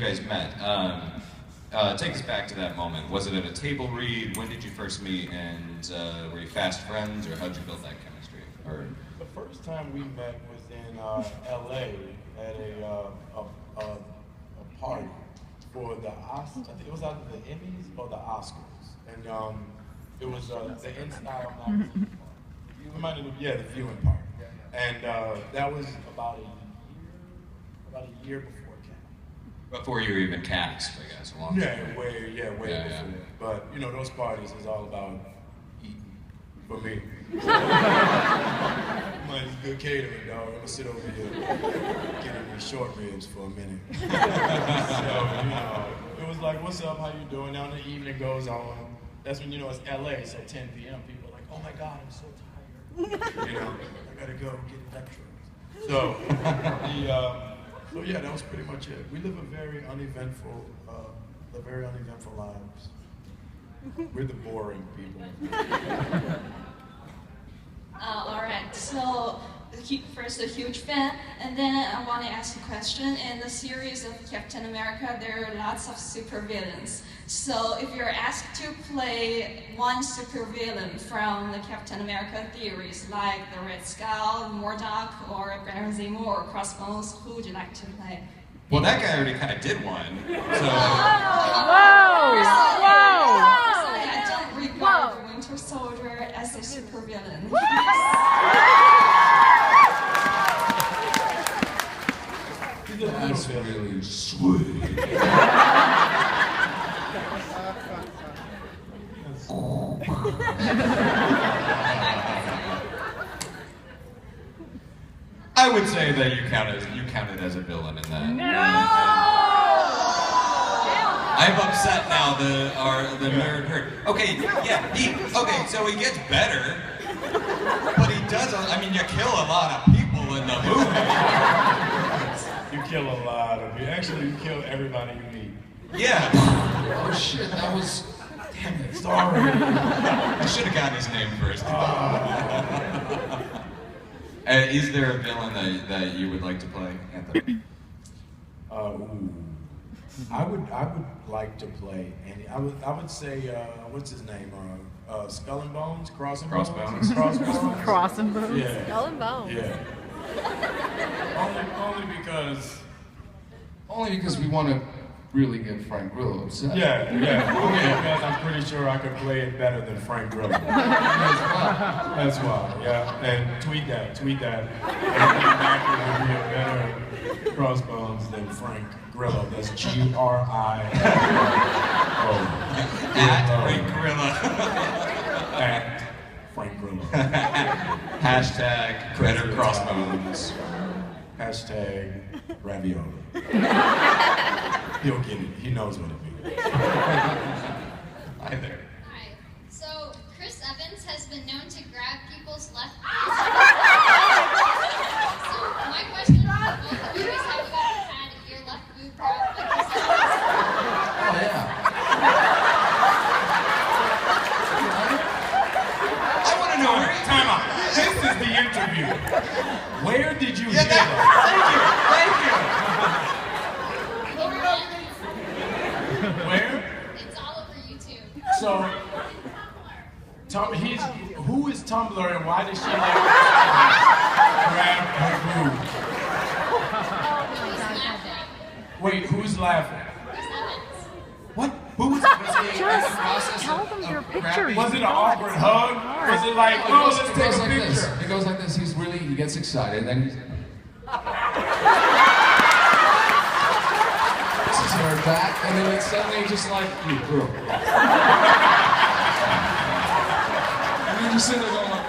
guys met. Take us back to that moment. Was it at a table read? When did you first meet? And were you fast friends, or how'd you build that chemistry? Or the first time we met was in L.A. at a party for the Oscars. I think it was either the Emmys or the Oscars, and it was the InStyle magazine party. The viewing party, and that was about a year before CATWS. Before you were even cast, I guess. Way before. Yeah. But you know, those parties is all about eating for me. Mine's good catering, dog. I'm gonna sit over here getting these short ribs for a minute. So, you know, it was like, what's up, how you doing? Now the evening goes on. That's when, you know, it's LA, so 10 p.m. people are like, oh my God, I'm so tired. You know, I gotta go get electrodes. So, that was pretty much it. We live a very uneventful lives. We're the boring people. All right, so first a huge fan, and then I want to ask a question. In the series of Captain America, there are lots of supervillains. So if you're asked to play one supervillain from the Captain America theories, like the Red Skull, Murdoch, or Baron Zemo, or Crossbones, who would you like to play? Well, that guy already kind of did one. So. I don't regard the Winter Soldier as a supervillain. That's really sweet. I would say that you counted as a villain in that. No! I'm upset now. The nerd hurt. Okay, so he gets better, but he does. I mean, you kill a lot of people in the movie. You kill a lot of people. Actually, you kill everybody you meet. Yeah. Oh shit, that was. Damn it, sorry. I should have gotten his name first. Is there a villain that you would like to play, Anthony? I would like to play, and I would say, what's his name? Skull and Bones? Crossbones? Crossbones? Yeah. Skull and Bones. Yeah. Only because we want to really get Frank Grillo upset. Yeah. Only because I'm pretty sure I could play it better than Frank Grillo. That's why, yeah. And tweet that. And Mackie would be a better Crossbones than Frank Grillo. That's Grillo. At Frank Grillo. At Frank Grillo. Hashtag better Crossbones. Hashtag ravioli. He'll get it. He knows what it means. Hi there. Hi. So, Chris Evans has been known to grab people's left boobs. So, my question for both of you is, have you ever had your left boob grabbed by Chris Evans? Oh, yeah. I want to know. Time out. This is the interview. Where did you hear that? Thank you. Where? It's all over YouTube. So, who is Tumblr and why did she like grab her boob? Who's laughing? Wait, who's laughing? Chris Evans. What? Who was Just tell them your picture. Was it an awkward hug? Was it like, oh, let's take a picture? It goes like this. He gets excited, then he's... This is her back, and then it's suddenly just like, you girl. And you just sit there going like,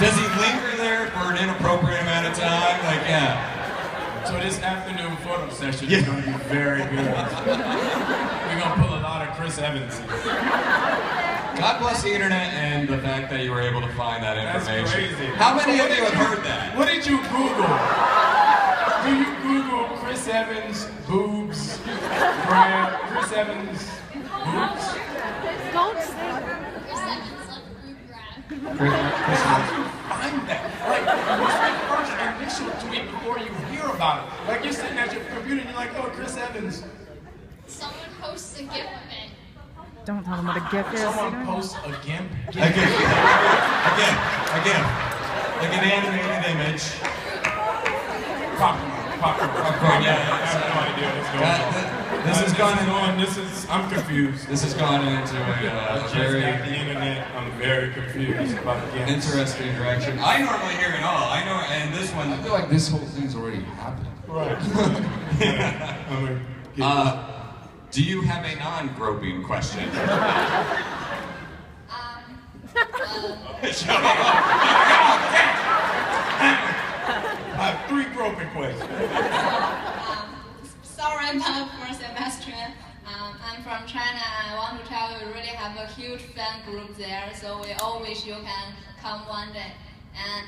Does he linger there for an inappropriate amount of time? Like, yeah. So this afternoon photo session is going to be very good. We're going to pull a lot of Chris Evans. God bless the internet and the fact that you were able to find that information. That's crazy. How many of you have heard that? What did you Google? Do you Google Chris Evans boobs? Grab Chris Evans boobs? Don't say Chris Evans left boob grab. How do you find that? Like, what's the first initial tweet before you hear about it? Like, you're sitting at your like, oh, Chris Evans. Someone posts a GIF of it. Don't tell them what a GIF is. Someone posts a GIF. Again. Like an animated image. Popcorn. Yeah, I have no idea what's going on. This has gone I'm confused. This has gone into I a just very got the internet. I'm very confused about GIFs. interesting direction. I normally hear it all. I know, and this one. I feel like this whole thing's already happened. Right. Yeah. I'm gonna get Do you have a non-groping question? Shut up! I have 3 groping questions. Sorry about for Sebastian. I'm from China. I want to tell you we really have a huge fan group there, so we all wish you can come one day. And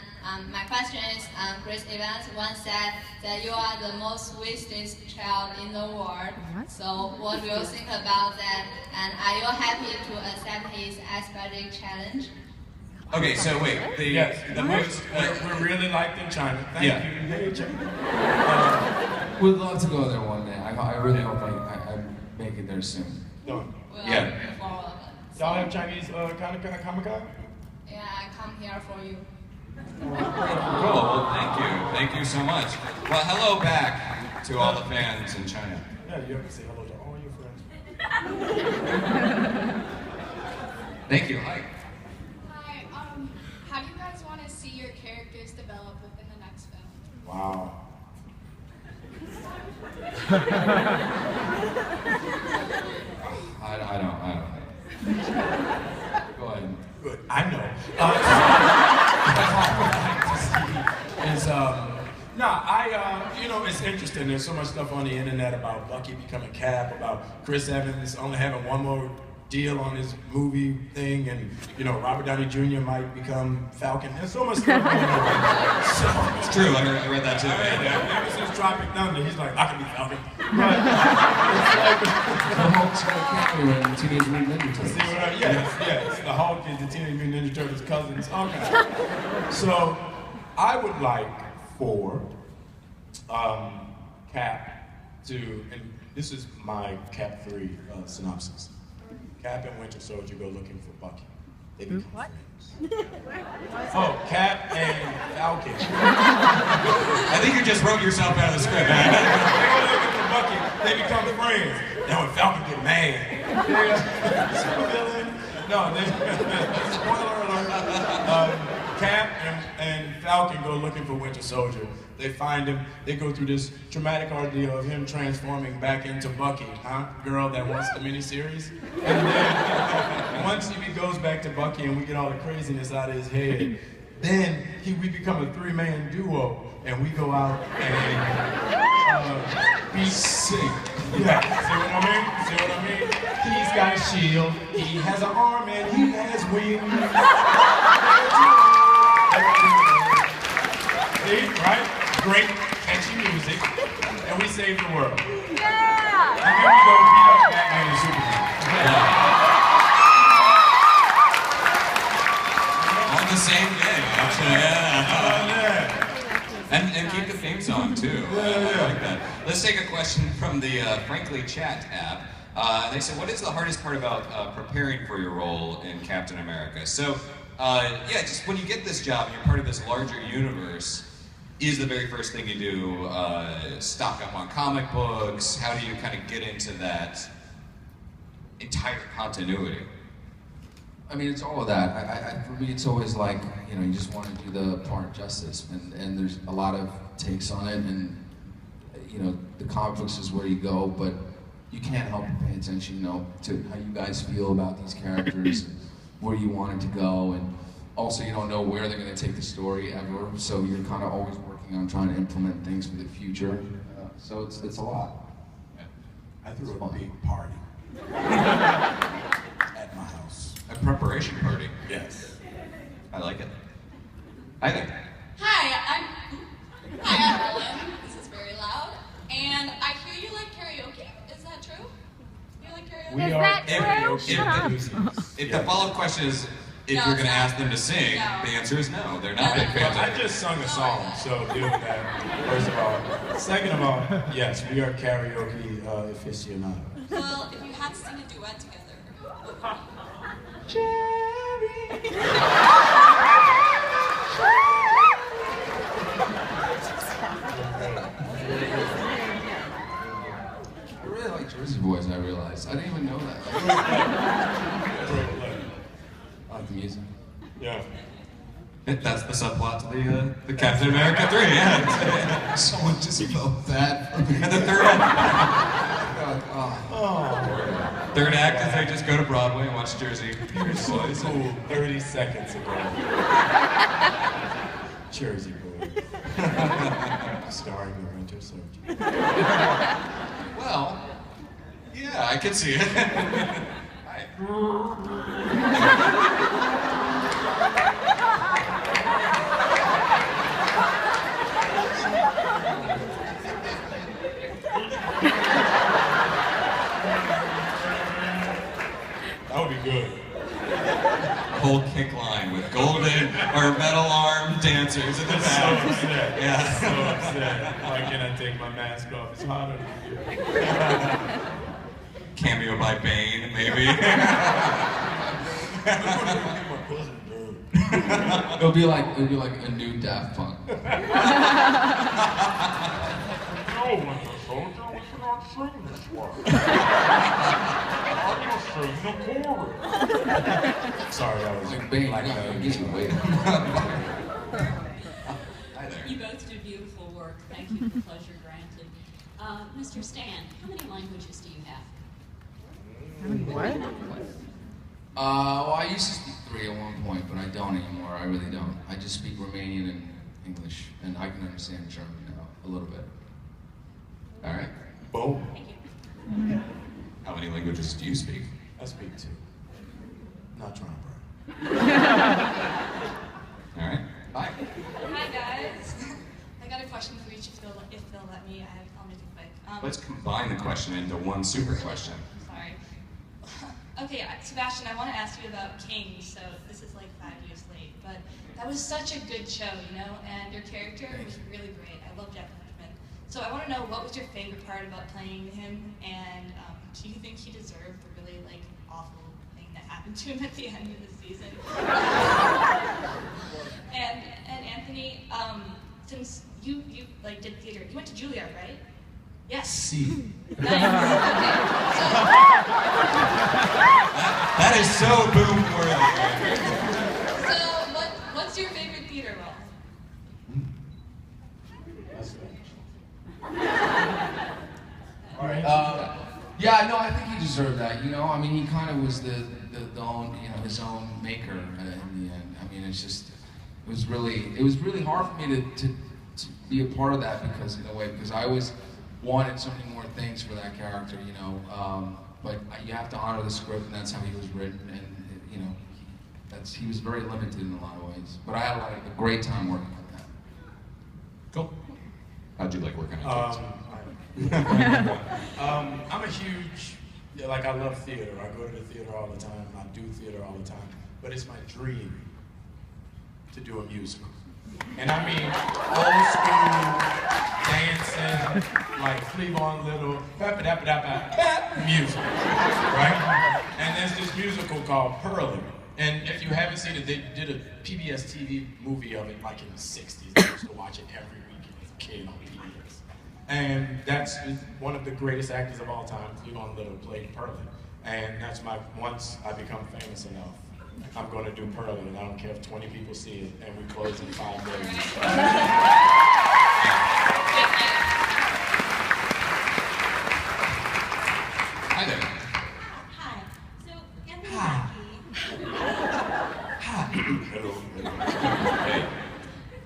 my question is, Chris Evans once said that you are the most sweetest child in the world. What? So what do you think about that? And are you happy to accept his aesthetic challenge? Okay, so wait. Yes. The most. We're really liked in China. Thank Yeah. you. Hey, China. We'd love to go there one day. I really hope I make it there soon. Done. Well, Yeah. for all of us. Y'all have Chinese Comic-Con? Yeah, I come here for you. Cool. Well, thank you. Thank you so much. Well, hello back to all the fans in China. Yeah, you have to say hello to all your friends. Thank you. Hi. Hi, how do you guys want to see your characters develop within the next film? Wow. I don't. Go ahead. Good. I know. It's interesting. There's so much stuff on the internet about Bucky becoming Cap, about Chris Evans only having one more deal on his movie thing, and Robert Downey Jr. might become Falcon. There's so much stuff going on. So, It's true. I read that too. ever since Tropic Thunder, he's like, I can be Falcon. The Hulk's got a cameo in Teenage Mutant Ninja Turtles. See what I, yes. The Hulk is the Teenage Mutant Ninja Turtles' cousins. Okay. So, I would like for Cap to, and this is my Cap 3 synopsis. Cap and Winter Soldier go looking for Bucky. They become friends. Oh, Cap and Falcon. I think you just wrote yourself out of the script, man. They go looking for Bucky. They become friends. Now when Falcon get mad, supervillain. No, spoiler alert. Cap and Falcon go looking for Winter Soldier. They find him. They go through this traumatic ordeal of him transforming back into Bucky, girl that wants the miniseries. And then once he goes back to Bucky and we get all the craziness out of his head, then we become a 3-man duo and we go out and be sick. Yeah, see what I mean? He's got a shield, he has an arm and he has wings. See, right? Great, catchy music, and we save the world. Yeah! And then we go beat up Batman and Superman. On the same day, actually. Yeah. And keep the theme song too. I like that. Let's take a question from the Frankly Chat app. They said, what is the hardest part about preparing for your role in Captain America? So, just when you get this job and you're part of this larger universe, is the very first thing you do stock up on comic books? How do you kind of get into that entire continuity? I mean, it's all of that. For me, it's always like, you just want to do the part justice, and there's a lot of takes on it, and the comic books is where you go, but you can't help but pay attention, to how you guys feel about these characters, and where you want it to go, and also you don't know where they're going to take the story ever, so you're kind of always working on trying to implement things for the future. So it's a lot. I threw a big party at my house. A preparation party. Yes. I like it. Hi there. Hi, I'm Evelyn. This is very loud. And I hear you like karaoke. Is that true? You like karaoke? We Is are that true? karaoke Shut up. enthusiasts. If the follow-up question is, if No, you're it's going to not. ask them to sing, No. the answer is no. They're not big No. fans I of it. just sung a song, so deal with that, first of all. Second of all, yes, we are karaoke aficionados. Well, if you had to sing a duet together, what would I really like Jersey Boys, I realized. I didn't even know that. I like the music. Yeah. That's the subplot to the Captain America 3, yeah. Someone just felt bad for me. And the third act is they just go to Broadway and watch Jersey Boys. Cool, 30 seconds ago. Jersey Boys. Starring the Winter Soldier. Well, yeah, I can see it. That would be good. Whole kick line with golden or metal arm dancers in the So back. upset. Yeah. So upset. Why can't I take my mask off? It's hotter than here. Cameo by Bane, maybe. My cousin Bird. It'll be like a new Daft Punk. No, Winter Soldier, we cannot sing this one. I'm gonna sing the chorus. Sorry, I was Like Bane, like no, get you away. Hi there. You both do beautiful work. Thank you for pleasure granted. Mr. Stan, how many languages do you have? What? Well, I used to speak 3 at one point, but I don't anymore. I really don't. I just speak Romanian and English, and I can understand German now a little bit. All right. Boom. Thank you. How many languages do you speak? I speak two. Not trying to brag. All right. Bye. Hi guys. I got a question for each if they'll let me. I'll make it quick. Let's combine the question into one super question. Sorry. Okay, Sebastian, I want to ask you about Kings. So this is like 5 years late, but that was such a good show, you know, and your character was really great. I love Jeff Huntsman. So I want to know, what was your favorite part about playing him, and do you think he deserved the really like awful thing that happened to him at the end of the season? and Anthony, since you like did theater, you went to Juilliard, right? Yes. See. Nice. Okay. That is so boom worthy. So what's your favorite theater role? Yeah, no, I think he deserved that. You know, I mean, he kind of was the own, you know, his own maker in the end. I mean, it was really hard for me to be a part of that because I always wanted so many more things for that character, you know. But you have to honor the script, and that's how he was written, and you know, he was very limited in a lot of ways. But I had a great time working on that. Cool. How'd you like working on I'm a huge, I love theater. I go to the theater all the time. I do theater all the time. But it's my dream to do a musical. And I mean old school, dancing, like Cleavon Little, music, right? And there's this musical called Pearly. And if you haven't seen it, they did a PBS TV movie of it like in the 60s. I used to watch it every weekend as a kid on PBS. And that's one of the greatest actors of all time, Cleavon Little, played Pearly. And that's once I become famous enough, I'm going to do Pearly, and I don't care if 20 people see it, and we close in 5 days. Hi there. Hi. So, Anthony Mackie, Hello. Hey.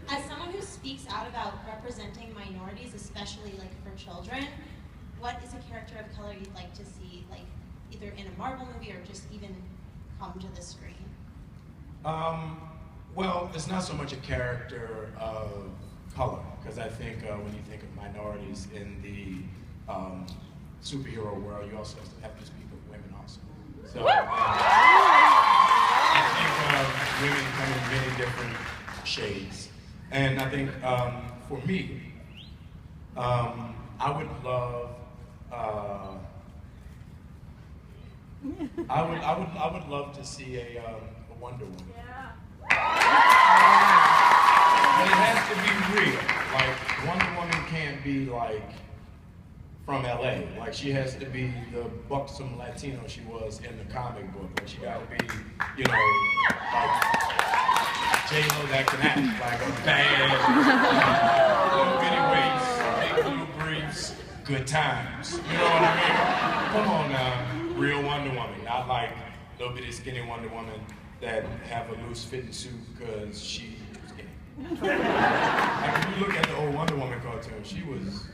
as someone who speaks out about representing minorities, especially like for children, what is a character of color you'd like to see, like either in a Marvel movie or just even come to the screen? Well, it's not so much a character of color, because I think when you think of minorities in the superhero world, you also have to speak of women also. So I think women come in many different shades. And I think for me, I would love, I would love to see a Wonder Woman. Yeah. But it has to be real. Like, Wonder Woman can't be like from LA. Like, she has to be the buxom Latino she was in the comic book. Like, she gotta be, you know, like J-Lo that can act like a bad, little bitty waist, big blue briefs, good times. You know what I mean? Come on now, real Wonder Woman, not like little bitty skinny Wonder Woman that have a loose fitting suit because she skinny. Like, if you look at the old Wonder Woman cartoon, she was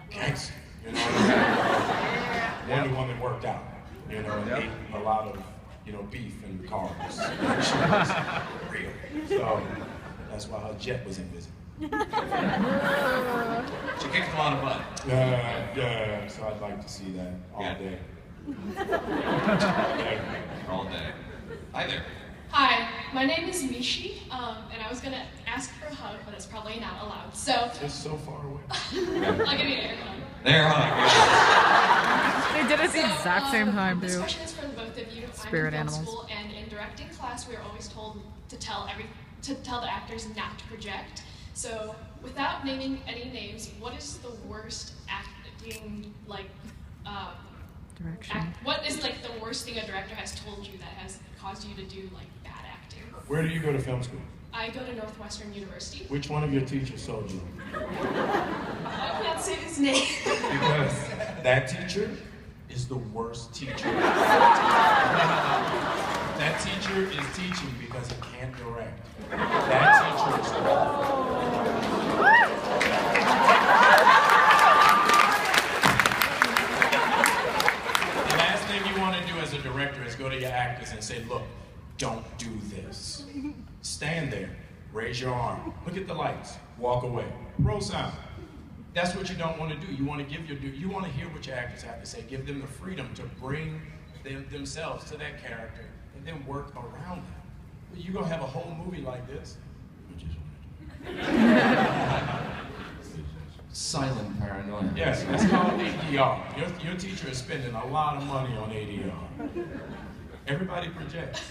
gangster. You know what I mean? Wonder Woman worked out, you know, and ate a lot of, you know, beef and carbs. She was real. So that's why her jet was invisible. She kicked a lot of butt. Yeah, so I'd like to see that all day. All day. Hi there. Hi, my name is Mishi, and I was gonna ask for a hug, but it's probably not allowed. So It's so far away. I'll give you an air hug. There, hug. They did it at the exact same time, This too. question is for the both of you. Spirit I'm in film animals. school, and in directing class, we are always told to tell the actors not to project. So, without naming any names, what is the worst acting Direction. what is like the worst thing a director has told you that has caused you to do like bad acting? Where do you go to film school? I go to Northwestern University. Which one of your teachers sold you? I can't say his name. Because that teacher is the worst teacher. That teacher is teaching because he can't direct. That teacher is The last thing you want to do as a director is go to your actors and say, look, don't do this. Stand there, raise your arm, look at the lights, walk away, roll sound. That's what you don't want to do. You want to you want to hear what your actors have to say. Give them the freedom to bring themselves to that character and then work around that. But you're going to have a whole movie like this. Silent paranoia. Yes, it's called ADR. Your teacher is spending a lot of money on ADR. Everybody projects.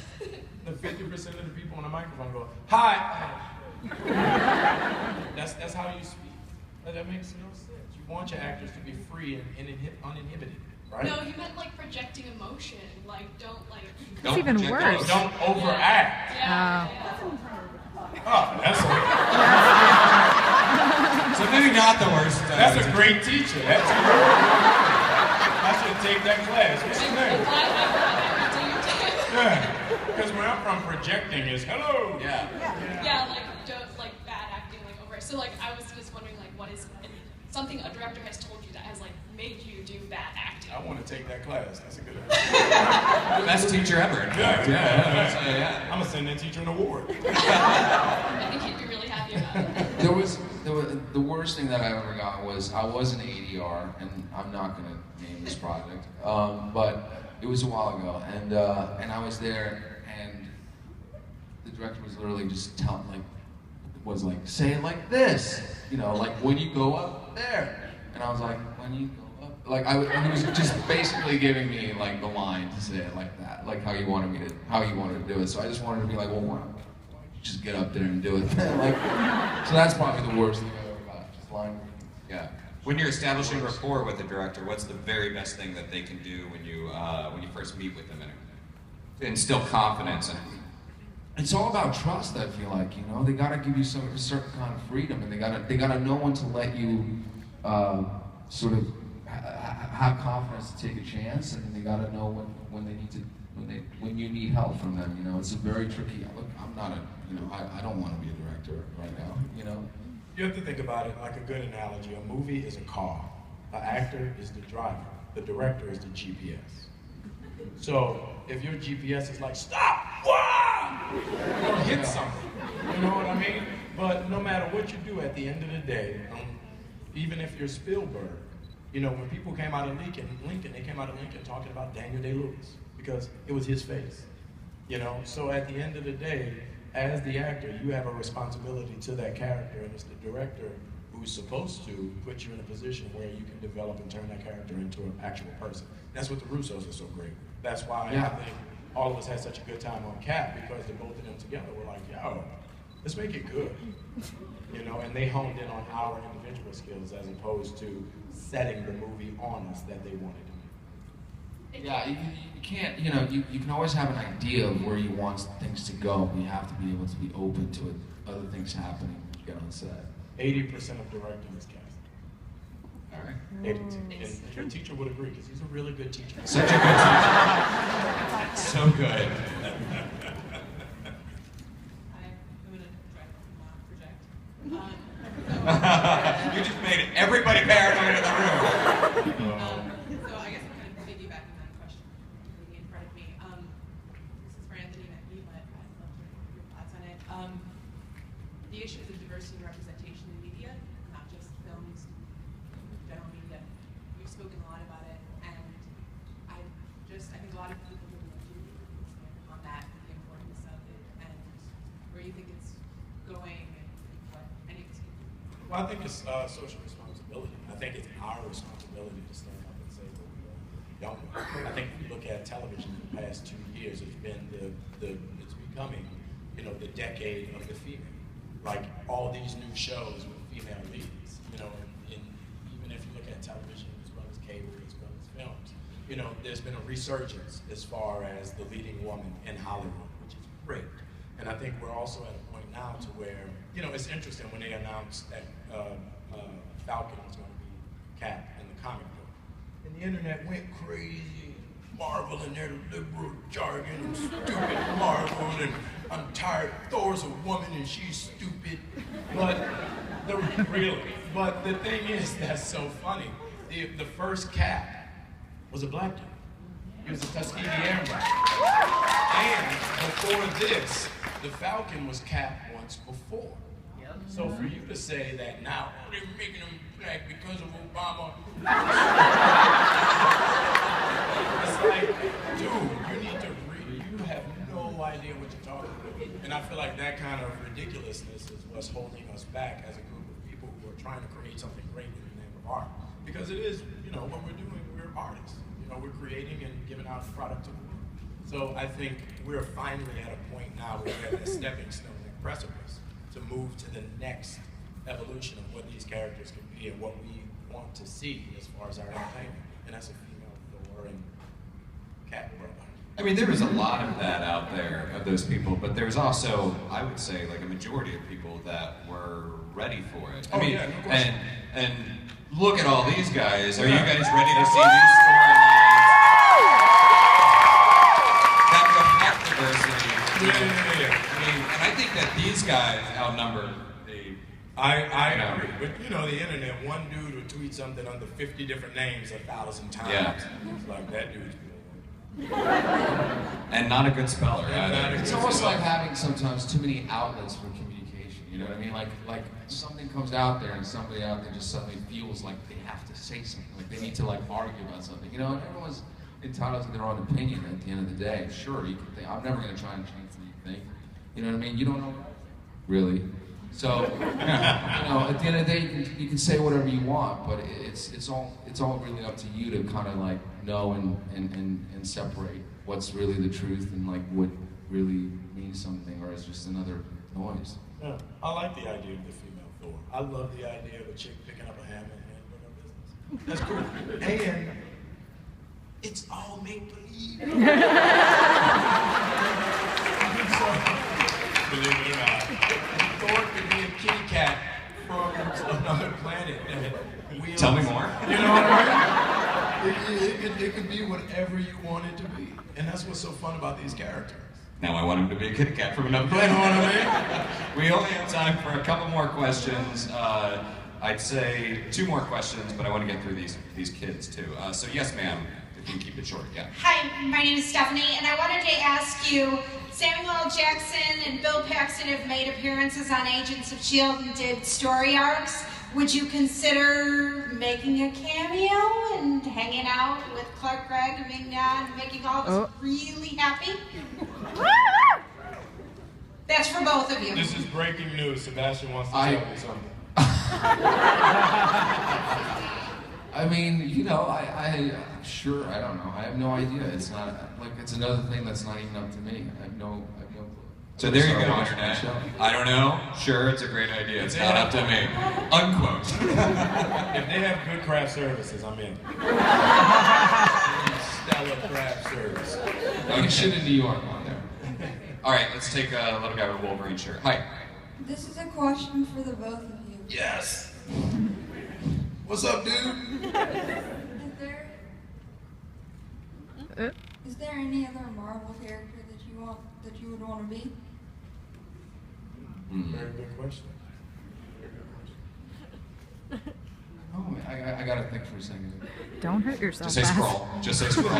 The 50% of the people on the microphone go, hi. That's how you speak. That makes no sense. You want your actors to be free and uninhibited, right? No, you meant like projecting emotion. Like, don't like. It's even project worse. Don't overact. Yeah. Oh, that's So maybe not the worst. That's a great teacher. I should take that class. What's your name? Yeah, because where I'm from, projecting is hello. Yeah. Yeah, like don't like bad acting, like over. So like I was just wondering like what is something a director has told you that has like made you do bad acting. I want to take that class. That's a good idea. Best teacher ever. Yeah. Yeah. I'm gonna send that teacher an award. I think he'd be really happy about it. There was the worst thing that I ever got was I was an ADR, and I'm not going to name this project, but it was a while ago, and I was there, and the director was literally just telling say it like this, you know, like when you go up there, and I was like, when you go up, like and he was just basically giving me like the line to say it like that, like how you wanted to do it. So I just wanted to be like, well, why don't you just get up there and do it? Like, so that's probably the worst thing I've ever got, just line. Yeah. When you're establishing rapport with the director, what's the very best thing that they can do when you first meet with them to instill confidence? And It's all about trust. I feel like, you know, they gotta give you a certain kind of freedom, and they gotta know when to let you sort of have confidence to take a chance, and they gotta know when you need help from them. You know, it's a very tricky. Look, I'm not a, you know, I don't want to be a director right now. You know. You have to think about it like a good analogy. A movie is a car. An actor is the driver. The director is the GPS. So if your GPS is like, stop, wow, you're gonna hit something. You know what I mean? But no matter what you do at the end of the day, even if you're Spielberg, you know, when people came out of Lincoln, they came out of Lincoln talking about Daniel Day-Lewis because it was his face. You know, so at the end of the day, as the actor, you have a responsibility to that character, and it's the director who's supposed to put you in a position where you can develop and turn that character into an actual person. That's what the Russos are so great. That's why I think all of us had such a good time on Cat, because the both of them together were like, yo, let's make it good. You know, and they honed in on our individual skills as opposed to setting the movie on us that they wanted to make. Yeah, you can't, you know, you can always have an idea of where you want things to go, but you have to be able to be open to it, other things happening when you get on set. 80% of directing is casting. All right. 82. And your teacher would agree, because he's a really good teacher. Such a good teacher. So good. You just made everybody paranoid in the room. So I guess I'm kind of piggybacking on that question in front of me. This is for Anthony and Mackie, but I'd love to hear your thoughts on it. The issues of diversity and representation in media, not just films, general media. We've spoken a lot about it, and I think a lot of people really want you to expand on that, the importance of it, and where you think it's going, and what any of this can do. Well, I think it's social responsibility. I think it's our responsibility to stand up and say what we don't know. I think if you look at television in the past 2 years, it's been it's becoming, you know, the decade of the female. Like all these new shows with female leads, you know, and even if you look at television as well as cable, as well as films, you know, there's been a resurgence as far as the leading woman in Hollywood, which is great. And I think we're also at a point now to where, you know, it's interesting when they announced that Falcon was going to be Cat in the comic book. And the internet went crazy, Marvel and their liberal jargon and stupid Marvel, and I'm tired, Thor's a woman and she's stupid. But the thing is, that's so funny. The first Cat was a black dude. He was a Tuskegee Airman. And before this, the Falcon was Cat once before. So for you to say that now, oh, they're making him black because of Obama, it's like, dude, you need to read. You have no idea what you're talking about. And I feel like that kind of ridiculousness is what's holding us back as a group of people who are trying to create something great in the name of art. Because it is, you know, what we're doing, we're artists. You know, we're creating and giving out the product to the world. So I think we're finally at a point now where we're at a stepping stone and precipice to move to the next evolution of what these characters can be and what we want to see as far as our entertainment. And that's a female Thor and Cat brother. I mean, there was a lot of that out there, of those people, but there was also, I would say, like a majority of people that were ready for it. I mean, yeah, of course. and look at all these guys. Are you guys ready to see these storylines that reflect diversity? Yeah. I mean, and I think that these guys outnumber the. I agree. But you know, the internet, one dude would tweet something under 50 different names 1,000 times. Yeah. It's like, that dude's good. And not a good speller. It's almost like having sometimes too many outlets for communication. You know what I mean? Like something comes out there and somebody out there just suddenly feels like they have to say something, like they need to like argue about something. You know, and everyone's entitled to their own opinion at the end of the day. Sure, you can think, I'm never going to try and change what you think. You know what I mean? You don't know really. So, you know, at the end of the day, you can say whatever you want, but it's all really up to you to kind of like know and separate what's really the truth and like what really means something, or is just another noise. Yeah, I like the idea of the female Thor. I love the idea of a chick picking up a hammer and handling her business. That's cool. And it's all make believe. Believe it or not, Thor could be a kitty cat from another planet. Tell me more. You know what I mean? It could be whatever you want it to be. And that's what's so fun about these characters. Now I want him to be a kitty cat from another planet. You know what I mean? We only have time for a couple more questions. I'd say 2 more questions, but I want to get through these kids too. So yes, ma'am, if you can keep it short, yeah. Hi, my name is Stephanie, and I wanted to ask you, Samuel L. Jackson and Bill Paxton have made appearances on Agents of S.H.I.E.L.D. and did story arcs. Would you consider making a cameo and hanging out with Clark Gregg and making all of us really happy? That's for both of you. This is breaking news. Sebastian wants to tell me something. I mean, you know, sure, I don't know. I have no idea. It's not, like, it's another thing that's not even up to me. I have no clue. So there you go, Internet. I don't know. Sure, it's a great idea. It's not up to me. Unquote. If they have good craft services, I'm in. Stellar craft service. You can shoot in New York on there. All right, let's take a little guy with a Wolverine shirt. Hi. This is a question for the both of you. Yes. What's up, dude? Is there any other Marvel character that you would want to be? Very good question. Oh, I gotta think for a second. Don't hurt yourself. Just say scroll. Just say scroll.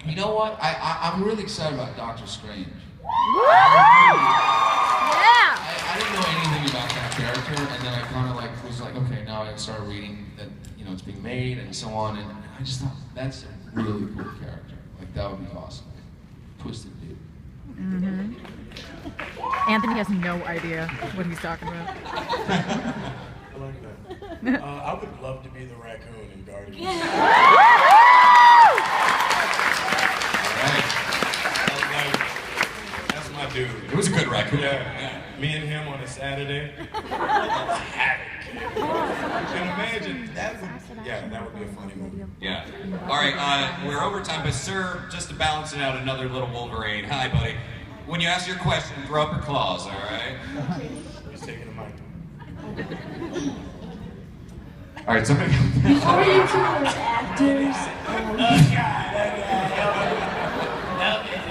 You know what? I'm really excited about Doctor Strange. I didn't know anything about that character, and then I kind of like was like, okay, now I started reading that, you know, it's being made and so on, and I just thought that's a really cool character. Like, that would be awesome. Twisted dude. Mm-hmm. Anthony has no idea what he's talking about. I like that. I would love to be the raccoon in Guardians. That's my dude. It was a good raccoon. Yeah. Me and him on a Saturday. Havoc. And imagine, that would be a funny movie. Yeah. All right, we're over time, but sir, just to balance it out, another little Wolverine. Hi, buddy. When you ask your question, throw up your claws, all right? He's taking the mic. All right, somebody. Before you two were actors,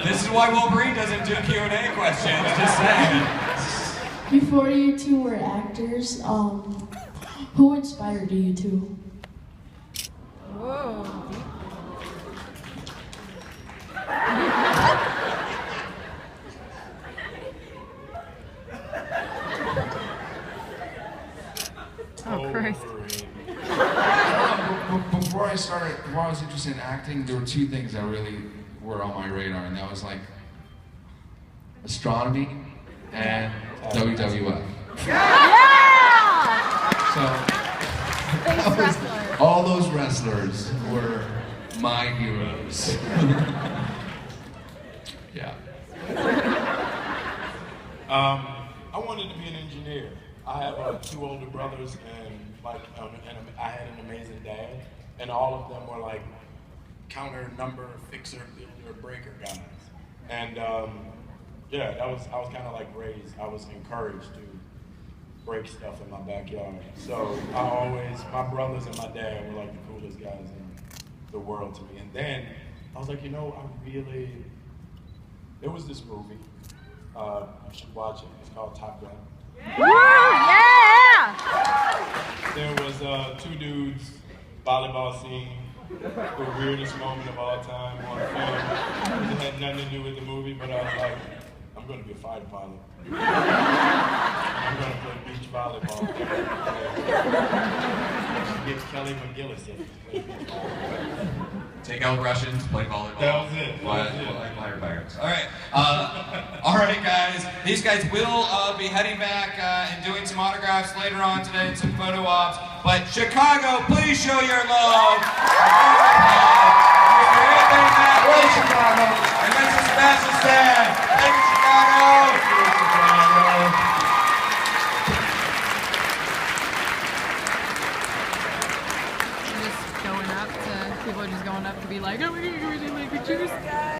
This is why Wolverine doesn't do Q&A questions, just saying. before you two were actors, who inspired you two? Whoa. Oh, Christ. Before I was interested in acting, there were two things that really were on my radar, and that was like astronomy and WWF. So all those wrestlers were my heroes. Yeah. I wanted to be an engineer. I have 2 older brothers, and I had an amazing dad, and all of them were like counter, number, fixer, builder, breaker guys. And yeah, I was kind of like raised. I was encouraged to break stuff in my backyard. So my brothers and my dad were like the coolest guys in the world to me. And then I was like, you know, there was this movie. You should watch it. It's called Top Gun. Woo! Yeah! There was 2 dudes, volleyball scene, the weirdest moment of all time on film. It had nothing to do with the movie, but I was like, I'm going to be a fighter pilot. I'm going to play beach volleyball. Get Kelly McGillis in to play beach volleyball. Take out Russians, play volleyball. That was it. Liar Pirates. All right. All right, guys. These guys will be heading back and doing some autographs later on today and some photo ops. But Chicago, please show your love. Mr. Anthony, Mackie, Chicago, and Mr. Sebastian. Thank you, Chicago. People are just going up to be like, oh, we're gonna go to like a juice guy.